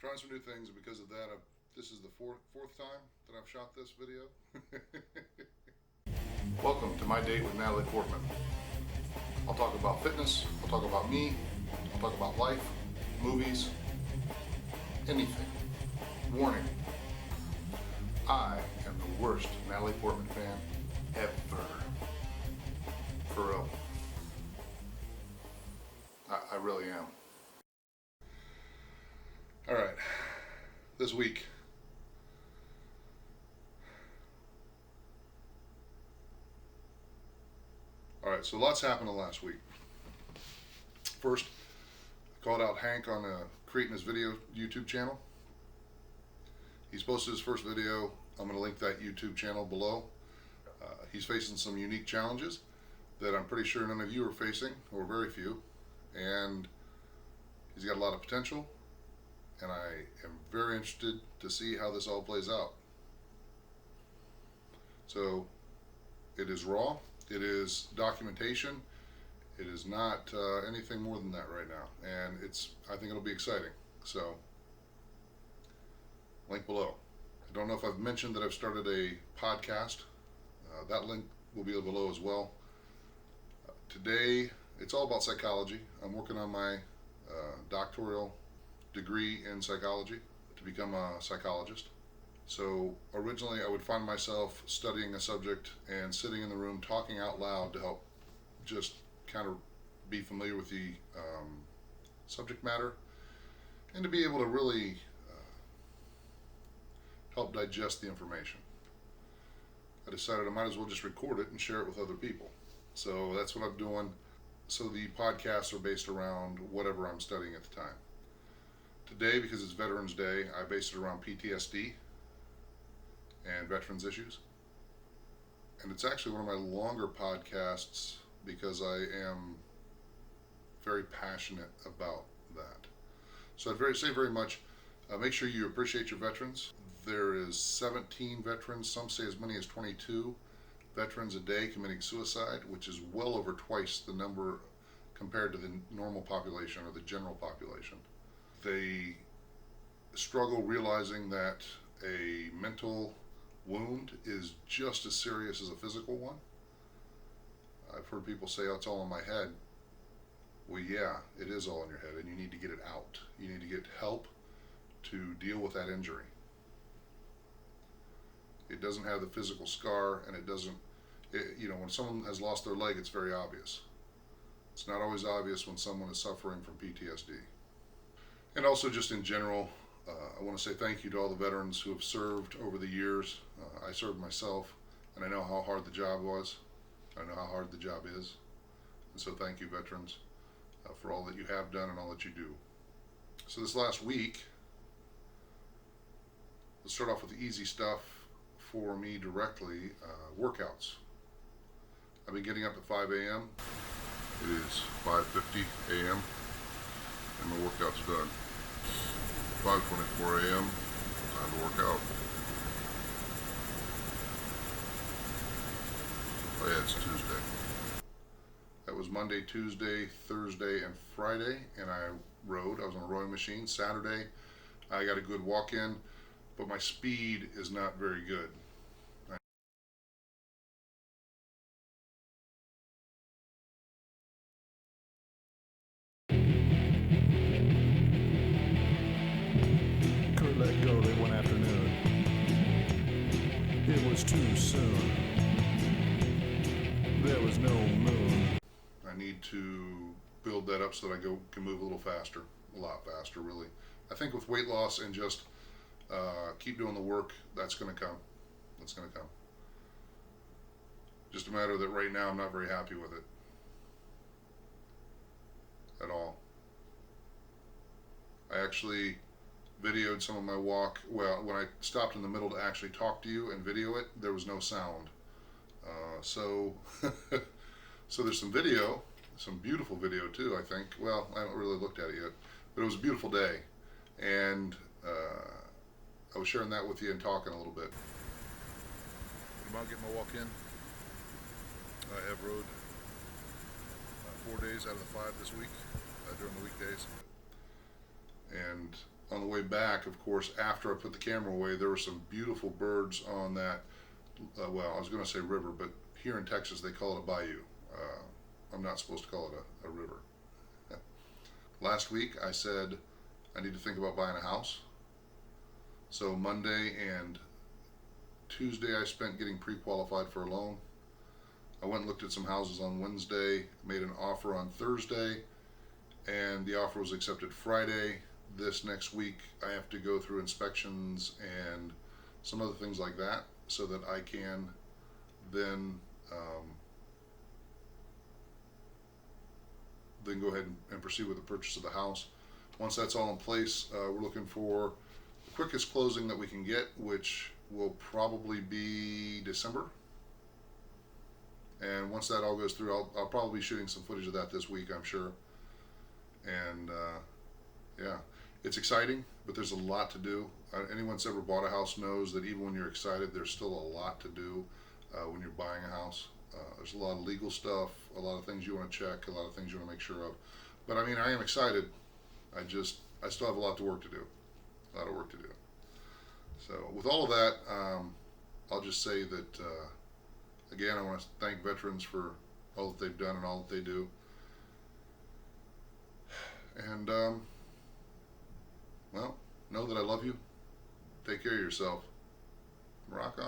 trying some new things, and because of that, this is the fourth time that I've shot this video. Welcome to my date with Natalie Portman. I'll talk about fitness, I'll talk about me, I'll talk about life, movies, anything. Warning, I am the worst Natalie Portman fan ever. For real. I really am. Alright, this week. Alright, so lots happened the last week. First, I called out Hank on creating his video YouTube channel. He's posted his first video. I'm going to link that YouTube channel below. He's facing some unique challenges that I'm pretty sure none of you are facing, or very few. And he's got a lot of potential. And I am very interested to see how this all plays out. So, it is raw. It is documentation. It is not anything more than that right now. And I think it'll be exciting. So, link below. I don't know if I've mentioned that I've started a podcast. That link will be below as well. Today, it's all about psychology. I'm working on my doctoral degree in psychology to become a psychologist. So originally I would find myself studying a subject and sitting in the room talking out loud to help just kind of be familiar with the subject matter and to be able to really help digest the information. I decided I might as well just record it and share it with other people. So that's what I'm doing. So the podcasts are based around whatever I'm studying at the time. Today, because it's Veterans Day, I based it around PTSD and veterans issues. And it's actually one of my longer podcasts because I am very passionate about that. So I'd say very much, make sure you appreciate your veterans. There is 17 veterans, some say as many as 22 veterans a day committing suicide, which is well over twice the number compared to the normal population or the general population. They struggle realizing that a mental wound is just as serious as a physical one. I've heard people say, oh, it's all in my head. Well, yeah, it is all in your head, and you need to get it out. You need to get help to deal with that injury. It doesn't have the physical scar, and when someone has lost their leg, it's very obvious. It's not always obvious when someone is suffering from PTSD. And also just in general, I want to say thank you to all the veterans who have served over the years. I served myself, and I know how hard the job was. I know how hard the job is. And so thank you, veterans, for all that you have done and all that you do. So this last week, let's start off with the easy stuff for me directly, workouts. I've been getting up at 5 a.m. It is 5:50 a.m. and my workout's done. 5:24 a.m. time to work out. Oh yeah, it's Tuesday. That was Monday, Tuesday, Thursday, and Friday, and I rode. I was on a rowing machine. Saturday, I got a good walk in, but my speed is not very good. Kurt let go late one afternoon. It was too soon. There was no moon. I need to build that up so that I can move a little faster, a lot faster, really. I think with weight loss and just keep doing the work, that's going to come. That's going to come. Just a matter that right now I'm not very happy with it at all. I actually videoed some of my walk. Well, when I stopped in the middle to actually talk to you and video it, there was no sound. So there's some video, some beautiful video too, I think. Well, I haven't really looked at it yet, but it was a beautiful day. And I was sharing that with you and talking a little bit. I'm about getting my walk in. I have rode 4 days out of the 5 this week during the weekdays. And on the way back, of course, after I put the camera away, there were some beautiful birds on that. Well, I was going to say river, but here in Texas they call it a bayou. I'm not supposed to call it a river. Last week I said I need to think about buying a house. So Monday and Tuesday I spent getting pre-qualified for a loan. I went and looked at some houses on Wednesday, made an offer on Thursday, and the offer was accepted Friday. This next week I have to go through inspections and some other things like that so that I can then go ahead and proceed with the purchase of the house. Once that's all in place, we're looking for the quickest closing that we can get, which will probably be December. And once that all goes through, I'll probably be shooting some footage of that this week, I'm sure. And yeah, it's exciting, but there's a lot to do. Anyone that's ever bought a house knows that even when you're excited, there's still a lot to do when you're buying a house. There's a lot of legal stuff, a lot of things you want to check, a lot of things you want to make sure of. But I mean, I am excited. I still have a lot of work to do. So with all of that, I'll just say that, again, I want to thank veterans for all that they've done and all that they do. And, well, know that I love you. Take care of yourself. Rock on.